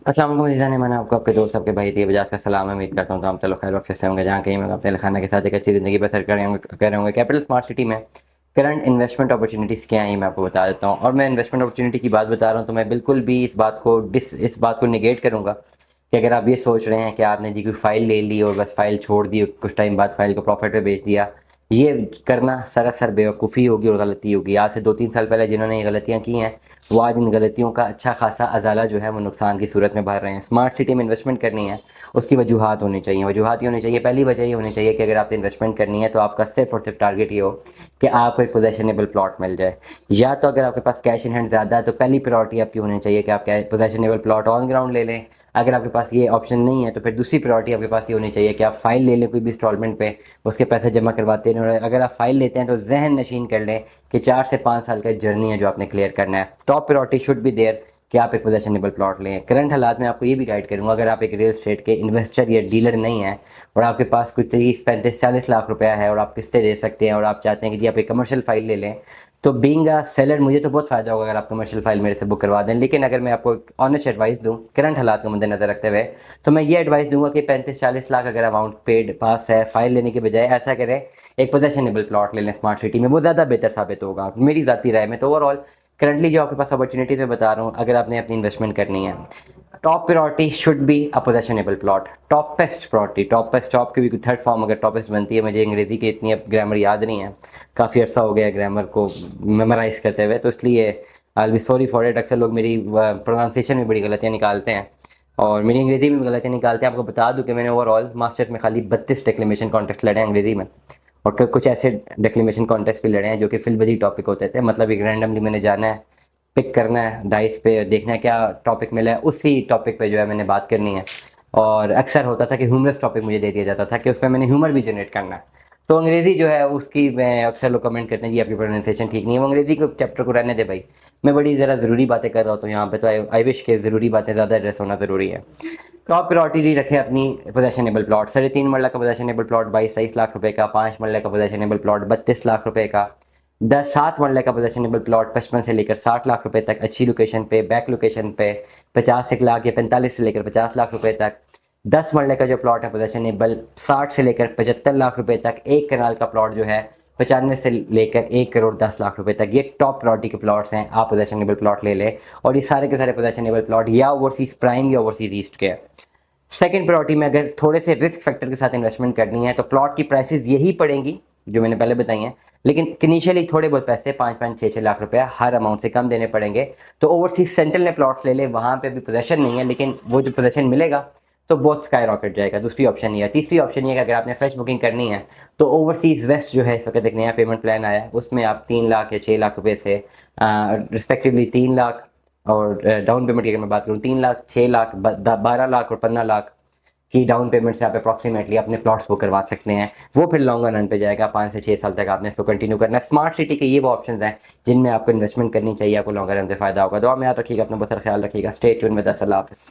अस्सलाम वालेकुम जाने मैंने आपको आपके दोस्त आपके भाई दिए बजाज का सलाम है। उम्मीद करता हूँ तो हम चलो खैर ऑफिस से होंगे जहाँ कहीं मैं अपने खाना के साथ एक अच्छी ज़िंदगी बसर कर रहे होंगे। कैपिटल स्मार्ट सिटी में करंट इन्वेस्टमेंट अपॉर्चुनिटीज़ क्या हैं ये मैं आपको बता देता हूँ। और मैं इन्वेस्टमेंट अपॉर्चुनिटी की बात बता रहा हूँ तो मैं बिल्कुल भी इस बात को निगेट करूँगा कि अगर आप ये सोच रहे हैं कि आपने जी कोई फ़ाइल ले ली और बस फ़ाइल छोड़ दी और कुछ टाइम बाद फ़ाइल को प्रॉफिट पे बेच दिया, ये करना सरासर बेवकूफ़ी होगी और गलती होगी। आज से 2-3 साल पहले जिन्होंने ये गलतियाँ की हैं वो आज इन गलतियों का अच्छा खासा अजाला जो है वो नुकसान की सूरत में भर रहे हैं। स्मार्ट सिटी में इन्वेस्टमेंट करनी है, उसकी वजूहात होनी चाहिए। वजूहात ये होनी चाहिए, पहली वजह ये होनी चाहिए कि अगर आप इन्वेस्टमेंट करनी है तो आपका सिर्फ और सिर्फ टारगेट ये हो कि आपको एक पोजेशनेबल प्लॉट मिल जाए। या तो अगर आपके पास कैश इन हैंड ज़्यादा है तो पहली प्रायोरिटी आपकी होनी चाहिए कि आप पोजेशनेबल प्लॉट ऑन ग्राउंड ले लें। अगर आपके पास ये ऑप्शन नहीं है तो फिर दूसरी प्रायोरिटी आपके पास ये होनी चाहिए कि आप फ़ाइल ले लें कोई भी इंस्टॉलमेंट पे, उसके पैसे जमा करवाते रहें। और अगर आप फ़ाइल लेते हैं तो जहन नशीन कर लें कि 4 से 5 साल का जर्नी है जो आपने क्लियर करना है। Top priority should be there कि आप एक पोजेशनेबल प्लॉट लें। करंट हालात में आपको ये भी गाइड करूँगा, अगर आप एक रियल एस्टेट के इन्वेस्टर या डीलर नहीं हैं और आपके पास कुछ 30-35-40 लाख रुपया है और आप किस्तें दे सकते हैं और आप चाहते हैं कि जी आप एक कमर्शियल फ़ाइल ले लें, तो बीइंग अ सेलर मुझे तो बहुत फ़ायदा होगा अगर आप कमर्शियल फ़ाइल मेरे से बुक करवा दें। लेकिन अगर मैं आपको एक ऑनेस्ट एडवाइस दूँ करंट हालात को मद्देनज़र रखते हुए, तो मैं ये एडवाइस दूंगा कि 35-40 लाख अगर अमाउंट पेड पास है फ़ाइल लेने के बजाय ऐसा करें, एक पोजेशनेबल प्लॉट ले लें स्मार्ट सिटी में, वो ज़्यादा बेहतर साबित होगा मेरी ज़ाती राय में। तो ओवरऑल करंटली जो आपके पास अपॉर्चुनिटीज़ मैं बता रहा हूँ, अगर आपने अपनी इन्वेस्टमेंट करनी है, top priority should be a possessionable plot. Toppest priority, toppest top की भी थर्ड फॉर्म अगर टॉपेस्ट बनती है, मुझे अंग्रेज़ी की इतनी अब ग्रामर याद नहीं है, काफ़ी अर्सा हो गया ग्रामर को मेमोराइज करते हुए, तो इसलिए आई बी सॉरी फॉर इट। अक्सर लोग मेरी प्रोनाउंसिएशन में बड़ी गलतियाँ निकालते हैं और मेरी अंग्रेज़ी में भी गलतियाँ निकालते हैं। आपको बता दूं कि मैंने ओवरऑल मास्टर्स में खाली 32 डिक्लेमेशन कॉन्टेस्ट लड़े हैं अंग्रेज़ी में, और कुछ ऐसे डिक्लेमेशन कॉन्टेस्ट भी लड़े हैं जो कि फिलवदी टॉपिक होते थे। मतलब एक रैंडमली मैंने जाना है, पिक करना है डाइस पे, देखना है क्या टॉपिक मिला है, उसी टॉपिक पे जो है मैंने बात करनी है। और अक्सर होता था कि ह्यूमरस टॉपिक मुझे दे दिया जाता था कि उसमें मैंने ह्यूमर भी जनरेट करना है। तो अंग्रेज़ी जो है उसकी, मैं अक्सर लोग कमेंट करते हैं जी आपकी प्रोनाउंसिएशन ठीक नहीं है, वो अंग्रेज़ी के चैप्टर को रहने दे भाई। मैं बड़ी ज़रा ज़रूरी बातें कर रहा हूँ तो यहाँ पे तो आई विश के ज़रूरी बातें ज़्यादा एड्रेस होना ज़रूरी है। टॉप प्रायोरिटी रखें अपनी पोजेशनेबल प्लॉट। 3.5 मरला का पोजेशनेबल प्लॉट 22-23 लाख रुपए का, 5 मरले का पोजेशनेबल प्लॉट 32 लाख रुपए का, 7 मरले का पोजेशनेबल प्लॉट 55 से लेकर 60 लाख रुपए तक, अच्छी लोकेशन पे, बैक लोकेशन पे, 50 लाख या 45 से लेकर 50 लाख रुपए तक। 10 मरले का जो प्लॉट है पोजेशनेबल 60 से लेकर 75 लाख रुपए तक। 1 कनाल का प्लॉट जो है 95 से लेकर 1 करोड़ 10 लाख रुपए तक। ये टॉप प्रायोरिटी के प्लॉट्स हैं, आप पोजेशनेबल प्लॉट ले लें। और ये सारे के सारे पोजेशनेबल प्लॉट या ओवरसीज प्राइम या ओवरसीज ईस्ट के। सेकंड प्रायोरिटी में अगर थोड़े से रिस्क फैक्टर के साथ इन्वेस्टमेंट करनी है तो प्लॉट की प्राइसेस यही पड़ेंगी जो मैंने पहले बताई हैं, लेकिन इनिशियली थोड़े बहुत पैसे 5-5 6-6 लाख रुपया हर अमाउंट से कम देने पड़ेंगे। तो ओवरसीज सेंट्रल में प्लॉट्स ले ले, वहाँ पे भी पोजेशन नहीं है लेकिन वो जो पोजेशन मिलेगा तो बहुत स्काई रॉकेट जाएगा। दूसरी ऑप्शन ये है। तीसरी ऑप्शन ये है कि अगर आपने फ्रेश बुकिंग करनी है तो ओवरसीज वेस्ट जो है इस वक्त एक नया पेमेंट प्लान आया है, उसमें आप 3 लाख या 6 लाख रुपए से रिस्पेक्टिवली 3 लाख और डाउन पेमेंट की अगर मैं बात करूँ 3 लाख 6 लाख 12 लाख और 15 लाख की डाउन पेमेंट से आप अप्रॉक्सीमेटली अपने प्लॉट्स बुक करवा सकते हैं। वो फिर लॉन्गर रन पे जाएगा, 5 से 6 साल तक आपने इसको कंटिन्यू करना है। स्मार्ट सिटी के ये वो ऑप्शंस हैं जिनमें आपको इन्वेस्टमेंट करनी चाहिए, आपको लॉन्गर रन से फायदा होगा। दुआ में याद रखिएगा, अपना बहुत सारा ख्याल रखिएगा। Stay tune with us. अल्लाह हाफिज़।